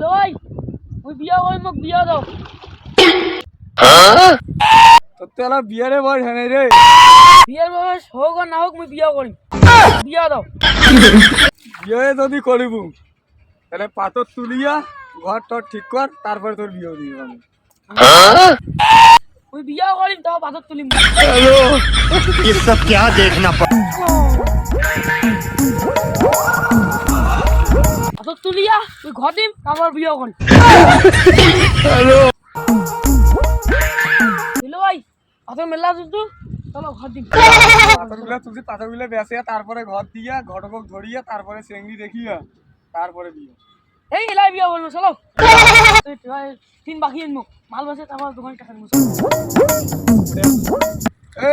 লই ওই বিয়া ওই মোক বিয়া দাও তোর তো এলা বিয়ারে বয়স হয় নাই রে। বিয়ার বয়স হোক আর না হোক মুই বিয়া করিম বিয়া দাও বিয়ে যদি করিব তাহলে পাথর তুলিয়া ঘর টর ঠিক কর, তারপরে তোর বিয়ে দিব আমি। মুই বিয়া করিম তাও পাথর তুলিম ये सब क्या देखना পাথর তুলিয়া তুই ঘর দিম তারপর বিয়া করিম হ্যালো ভাই পাথর মেলা তো চলো ঘর দিম পাথরগুলা তুলছি, পাথরগুলা বেসিয়া তারপরে ঘর দিয়া ঘটকক ধরিয়া তারপরে চেংড়ি দেখিয়া তারপরে বিয়ে। এই এলাই বিয়া করবো চলো তিন বাকি আনবো মাল বাসে তারপর দোকানে টাকা নেবো এ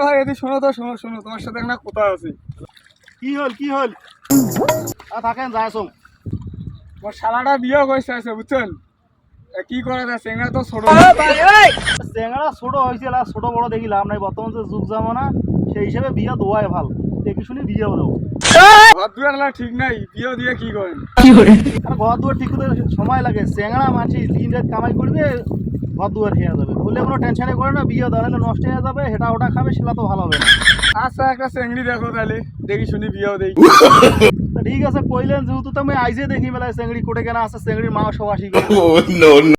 ভাই এদি শোনো তো, শোনো তোমার সাথে একটা কথা আছে। কি হল থাকেন যায় চল তোমার শালাটা বিয়ে করেছে আছে বুঝছেন, কি করা যায়, চেংড়া তো ছোট। চেংড়া ছোট হয়েছিল আর ছোট বড় দেখি লাভ নাই, বর্তমান যে যুগ জামানা সেই হিসেবে বিয়ে দোয়াই ভাল, দেখি শুনি বিয়ে দেবো। ঘর দুয়ার ঠিক নাই, বিয়ে দিয়ে কি করেন? আর ঘর দুয়ার ঠিক করতে সময় লাগে, চেংড়া মাছি দিন রাত কামাই করবে ঘর দুয়ার খেয়ে যাবে, বললে কোনো টেনশনে করে না, বিয়ে দাঁড়ালে নষ্ট হয়ে যাবে, হেটা ওটা খাবে সেটা তো ভালো হবে না। আচ্ছা একটা চেংড়ি দেখো তাহলে, দেখি শুনি বিয়েও দেখি। ঠিক আছে কইলেন যেহেতু তুমি আইজে দেখি মেলায় চেংড়ি কোটে কেনা আছে, চেংড়ির মাংস আসি